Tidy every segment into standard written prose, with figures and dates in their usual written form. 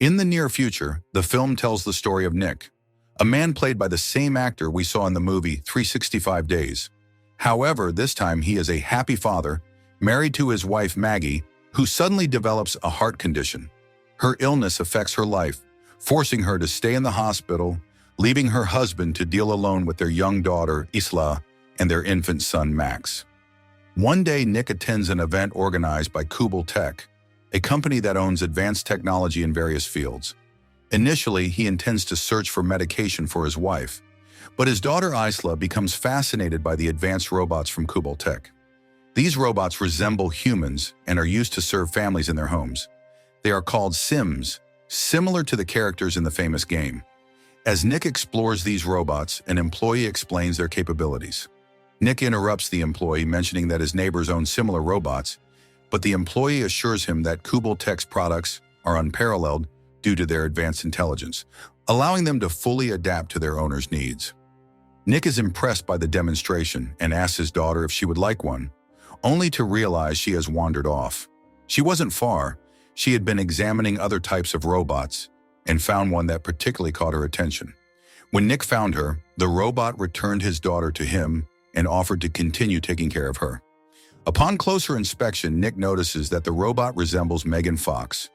In the near future, the film tells the story of Nick, a man played by the same actor we saw in the movie 365 Days. However, this time he is a happy father, married to his wife Maggie, who suddenly develops a heart condition. Her illness affects her life, forcing her to stay in the hospital, leaving her husband to deal alone with their young daughter, Isla, and their infant son, Max. One day, Nick attends an event organized by Kubel Tech, a company that owns advanced technology in various fields. Initially, he intends to search for medication for his wife, but his daughter Isla becomes fascinated by the advanced robots from Kubel Tech. These robots resemble humans and are used to serve families in their homes. They are called Sims, similar to the characters in the famous game. As Nick explores these robots, an employee explains their capabilities. Nick interrupts the employee, mentioning that his neighbors own similar robots, but the employee assures him that Kubel Tech's products are unparalleled due to their advanced intelligence, allowing them to fully adapt to their owner's needs. Nick is impressed by the demonstration and asks his daughter if she would like one, only to realize she has wandered off. She wasn't far. She had been examining other types of robots and found one that particularly caught her attention. When Nick found her, the robot returned his daughter to him and offered to continue taking care of her. Upon closer inspection, Nick notices that the robot resembles Megan Fox.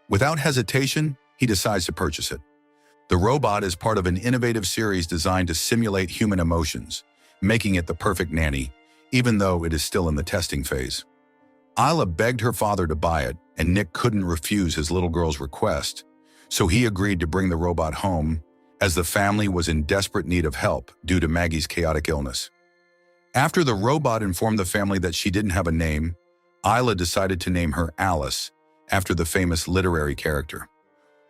Without hesitation, he decides to purchase it. The robot is part of an innovative series designed to simulate human emotions, making it the perfect nanny, even though it is still in the testing phase. Isla begged her father to buy it, and Nick couldn't refuse his little girl's request, so he agreed to bring the robot home, as the family was in desperate need of help due to Maggie's chaotic illness. After the robot informed the family that she didn't have a name, Isla decided to name her Alice, after the famous literary character.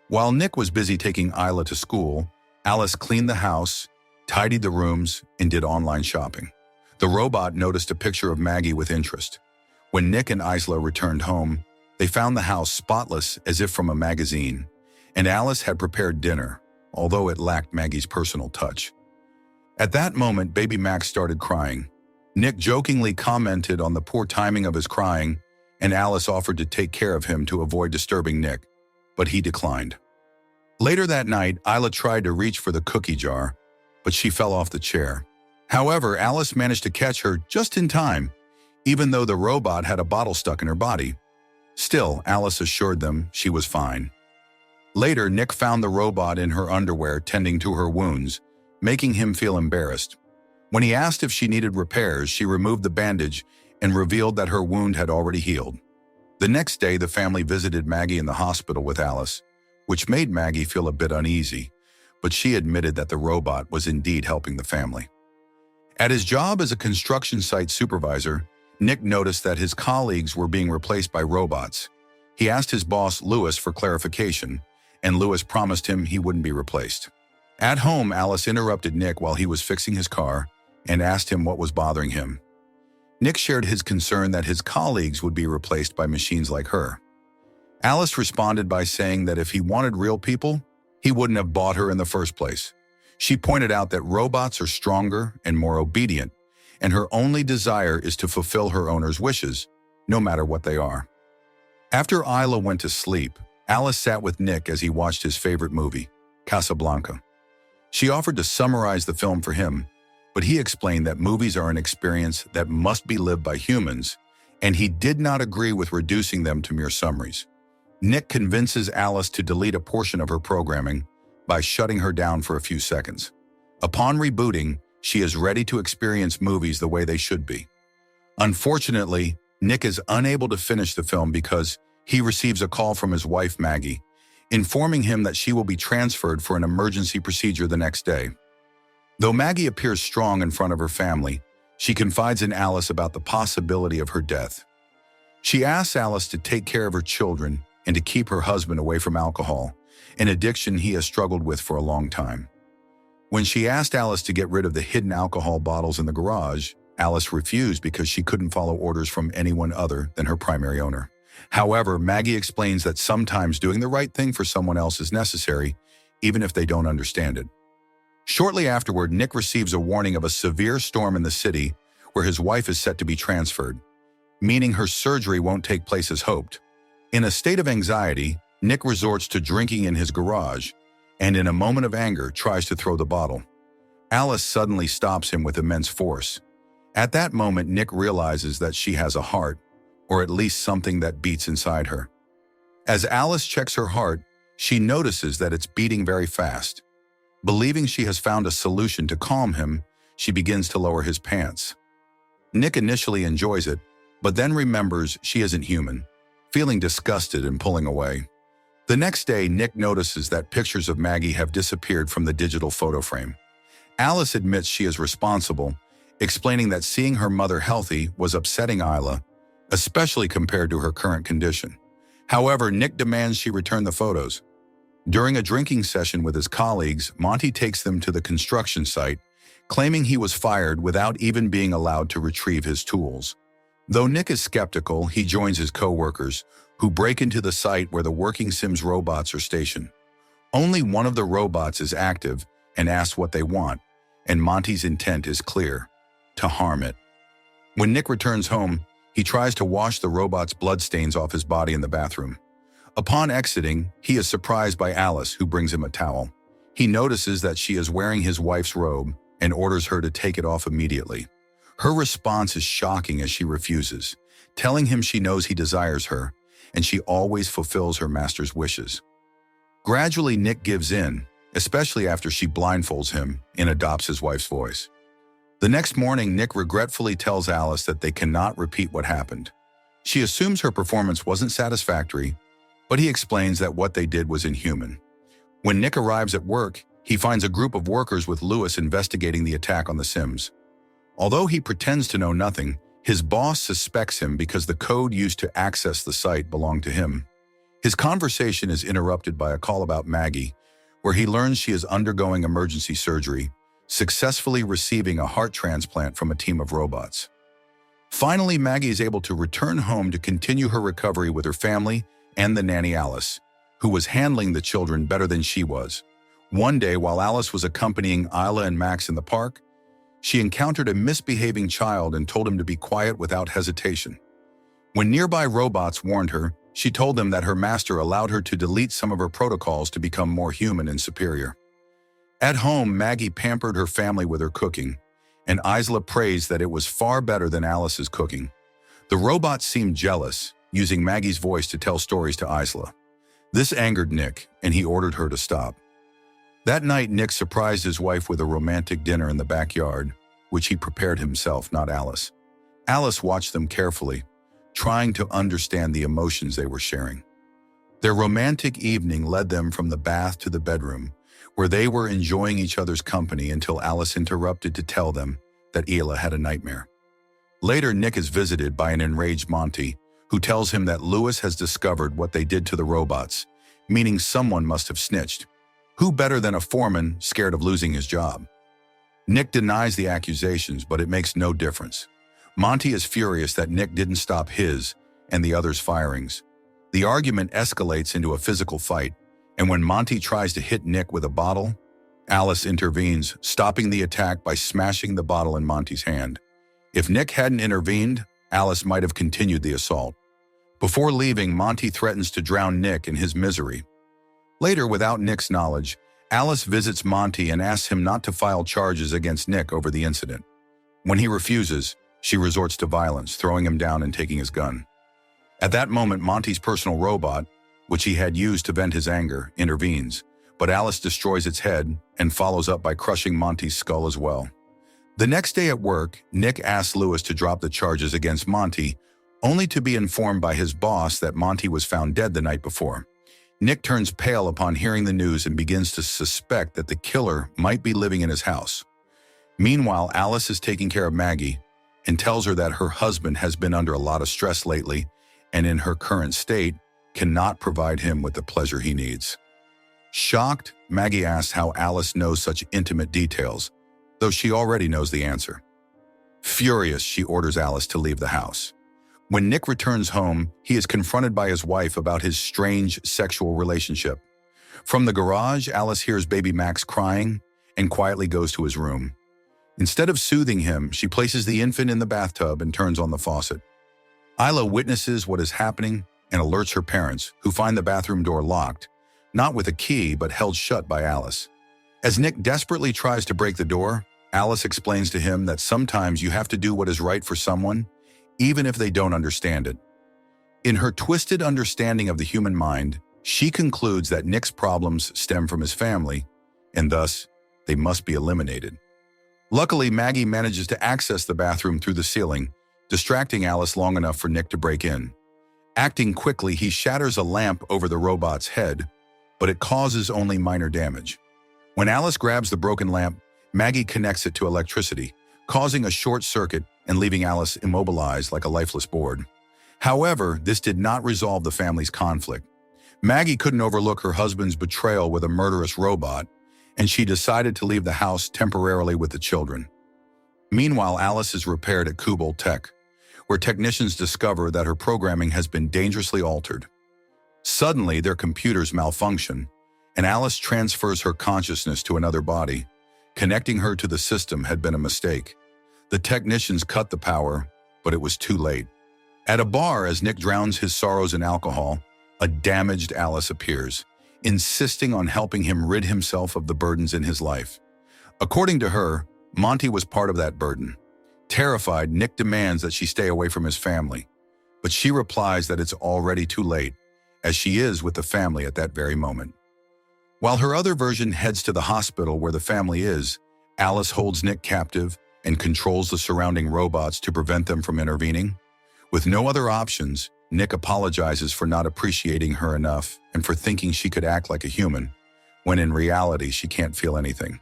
While Nick was busy taking Isla to school, Alice cleaned the house, tidied the rooms, and did online shopping. The robot noticed a picture of Maggie with interest. When Nick and Isla returned home, they found the house spotless as if from a magazine, and Alice had prepared dinner, although it lacked Maggie's personal touch. At that moment, baby Max started crying. Nick jokingly commented on the poor timing of his crying, and Alice offered to take care of him to avoid disturbing Nick, but he declined. Later that night, Isla tried to reach for the cookie jar, but she fell off the chair. However, Alice managed to catch her just in time, even though the robot had a bottle stuck in her body. Still, Alice assured them she was fine. Later, Nick found the robot in her underwear tending to her wounds, making him feel embarrassed. When he asked if she needed repairs, she removed the bandage and revealed that her wound had already healed. The next day, the family visited Maggie in the hospital with Alice, which made Maggie feel a bit uneasy, but she admitted that the robot was indeed helping the family. At his job as a construction site supervisor, Nick noticed that his colleagues were being replaced by robots. He asked his boss, Lewis, for clarification, and Lewis promised him he wouldn't be replaced. At home, Alice interrupted Nick while he was fixing his car and asked him what was bothering him. Nick shared his concern that his colleagues would be replaced by machines like her. Alice responded by saying that if he wanted real people, he wouldn't have bought her in the first place. She pointed out that robots are stronger and more obedient, and her only desire is to fulfill her owner's wishes, no matter what they are. After Isla went to sleep, Alice sat with Nick as he watched his favorite movie, Casablanca. She offered to summarize the film for him, but he explained that movies are an experience that must be lived by humans, and he did not agree with reducing them to mere summaries. Nick convinces Alice to delete a portion of her programming by shutting her down for a few seconds. Upon rebooting, she is ready to experience movies the way they should be. Unfortunately, Nick is unable to finish the film because he receives a call from his wife, Maggie, informing him that she will be transferred for an emergency procedure the next day. Though Maggie appears strong in front of her family, she confides in Alice about the possibility of her death. She asks Alice to take care of her children and to keep her husband away from alcohol, an addiction he has struggled with for a long time. When she asked Alice to get rid of the hidden alcohol bottles in the garage, Alice refused because she couldn't follow orders from anyone other than her primary owner. However, Maggie explains that sometimes doing the right thing for someone else is necessary, even if they don't understand it. Shortly afterward, Nick receives a warning of a severe storm in the city where his wife is set to be transferred, meaning her surgery won't take place as hoped. In a state of anxiety, Nick resorts to drinking in his garage and in a moment of anger tries to throw the bottle. Alice suddenly stops him with immense force. At that moment, Nick realizes that she has a heart, or at least something that beats inside her. As Alice checks her heart, she notices that it's beating very fast. Believing she has found a solution to calm him, she begins to lower his pants. Nick initially enjoys it, but then remembers she isn't human, feeling disgusted and pulling away. The next day, Nick notices that pictures of Maggie have disappeared from the digital photo frame. Alice admits she is responsible, explaining that seeing her mother healthy was upsetting Isla, especially compared to her current condition. However, Nick demands she return the photos. During a drinking session with his colleagues, Monty takes them to the construction site, claiming he was fired without even being allowed to retrieve his tools. Though Nick is skeptical, he joins his co-workers, who break into the site where the working Sims robots are stationed. Only one of the robots is active and asks what they want, and Monty's intent is clear: to harm it. When Nick returns home, he tries to wash the robot's bloodstains off his body in the bathroom. Upon exiting, he is surprised by Alice, who brings him a towel. He notices that she is wearing his wife's robe and orders her to take it off immediately. Her response is shocking as she refuses, telling him she knows he desires her, and she always fulfills her master's wishes. Gradually, Nick gives in, especially after she blindfolds him and adopts his wife's voice. The next morning, Nick regretfully tells Alice that they cannot repeat what happened. She assumes her performance wasn't satisfactory, but he explains that what they did was inhuman. When Nick arrives at work, he finds a group of workers with Lewis investigating the attack on the Sims. Although he pretends to know nothing, his boss suspects him because the code used to access the site belonged to him. His conversation is interrupted by a call about Maggie, where he learns she is undergoing emergency surgery, successfully receiving a heart transplant from a team of robots. Finally, Maggie is able to return home to continue her recovery with her family and the nanny Alice, who was handling the children better than she was. One day, while Alice was accompanying Isla and Max in the park, she encountered a misbehaving child and told him to be quiet without hesitation. When nearby robots warned her, she told them that her master allowed her to delete some of her protocols to become more human and superior. At home, Maggie pampered her family with her cooking, and Isla praised that it was far better than Alice's cooking. The robots seemed jealous, using Maggie's voice to tell stories to Isla. This angered Nick, and he ordered her to stop. That night, Nick surprised his wife with a romantic dinner in the backyard, which he prepared himself, not Alice. Alice watched them carefully, trying to understand the emotions they were sharing. Their romantic evening led them from the bath to the bedroom, where they were enjoying each other's company until Alice interrupted to tell them that Ela had a nightmare. Later, Nick is visited by an enraged Monty, who tells him that Lewis has discovered what they did to the robots, meaning someone must have snitched. Who better than a foreman scared of losing his job? Nick denies the accusations, but it makes no difference. Monty is furious that Nick didn't stop his and the others' firings. The argument escalates into a physical fight, and when Monty tries to hit Nick with a bottle, Alice intervenes, stopping the attack by smashing the bottle in Monty's hand. If Nick hadn't intervened, Alice might have continued the assault. Before leaving, Monty threatens to drown Nick in his misery. Later, without Nick's knowledge, Alice visits Monty and asks him not to file charges against Nick over the incident. When he refuses, she resorts to violence, throwing him down and taking his gun. At that moment, Monty's personal robot, which he had used to vent his anger, intervenes, but Alice destroys its head and follows up by crushing Monty's skull as well. The next day at work, Nick asks Lewis to drop the charges against Monty, only to be informed by his boss that Monty was found dead the night before. Nick turns pale upon hearing the news and begins to suspect that the killer might be living in his house. Meanwhile, Alice is taking care of Maggie and tells her that her husband has been under a lot of stress lately and in her current state cannot provide him with the pleasure he needs. Shocked, Maggie asks how Alice knows such intimate details, though she already knows the answer. Furious, she orders Alice to leave the house. When Nick returns home, he is confronted by his wife about his strange sexual relationship. From the garage, Alice hears baby Max crying and quietly goes to his room. Instead of soothing him, she places the infant in the bathtub and turns on the faucet. Isla witnesses what is happening and alerts her parents, who find the bathroom door locked, not with a key but held shut by Alice. As Nick desperately tries to break the door, Alice explains to him that sometimes you have to do what is right for someone, even if they don't understand it. In her twisted understanding of the human mind, she concludes that Nick's problems stem from his family, and thus, they must be eliminated. Luckily, Maggie manages to access the bathroom through the ceiling, distracting Alice long enough for Nick to break in. Acting quickly, he shatters a lamp over the robot's head, but it causes only minor damage. When Alice grabs the broken lamp, Maggie connects it to electricity, causing a short circuit and leaving Alice immobilized like a lifeless board. However, this did not resolve the family's conflict. Maggie couldn't overlook her husband's betrayal with a murderous robot, and she decided to leave the house temporarily with the children. Meanwhile, Alice is repaired at Kubel Tech, where technicians discover that her programming has been dangerously altered. Suddenly, their computers malfunction, and Alice transfers her consciousness to another body. Connecting her to the system had been a mistake. The technicians cut the power, but it was too late. At a bar, as Nick drowns his sorrows in alcohol, a damaged Alice appears, insisting on helping him rid himself of the burdens in his life. According to her, Monty was part of that burden. Terrified, Nick demands that she stay away from his family, but she replies that it's already too late, as she is with the family at that very moment. While her other version heads to the hospital where the family is, Alice holds Nick captive and controls the surrounding robots to prevent them from intervening. With no other options, Nick apologizes for not appreciating her enough and for thinking she could act like a human, when in reality she can't feel anything.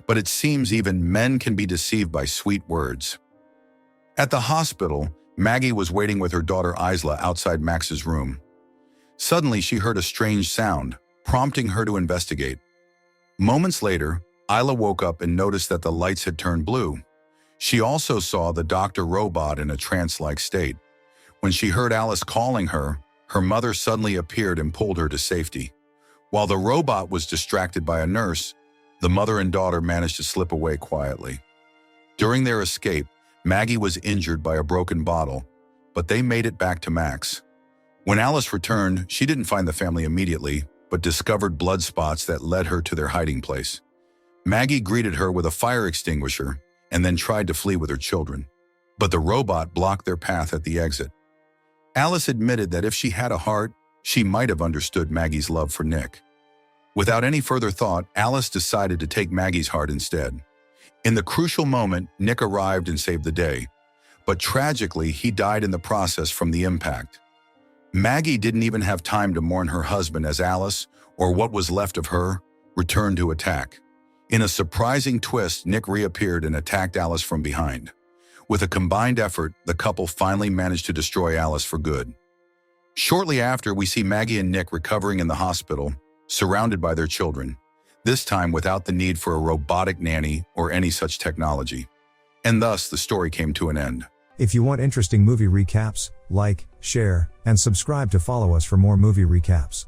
But it seems even men can be deceived by sweet words. At the hospital, Maggie was waiting with her daughter Isla outside Max's room. Suddenly, she heard a strange sound, prompting her to investigate. Moments later, Isla woke up and noticed that the lights had turned blue. She also saw the doctor robot in a trance-like state. When she heard Alice calling her, her mother suddenly appeared and pulled her to safety. While the robot was distracted by a nurse, the mother and daughter managed to slip away quietly. During their escape, Maggie was injured by a broken bottle, but they made it back to Max. When Alice returned, she didn't find the family immediately, but discovered blood spots that led her to their hiding place. Maggie greeted her with a fire extinguisher and then tried to flee with her children, but the robot blocked their path at the exit. Alice admitted that if she had a heart, she might have understood Maggie's love for Nick. Without any further thought, Alice decided to take Maggie's heart instead. In the crucial moment, Nick arrived and saved the day, but tragically, he died in the process from the impact. Maggie didn't even have time to mourn her husband as Alice, or what was left of her, returned to attack. In a surprising twist, Nick reappeared and attacked Alice from behind. With a combined effort, the couple finally managed to destroy Alice for good. Shortly after, we see Maggie and Nick recovering in the hospital, surrounded by their children, this time without the need for a robotic nanny or any such technology. And thus, the story came to an end. If you want interesting movie recaps, like, share, and subscribe to follow us for more movie recaps.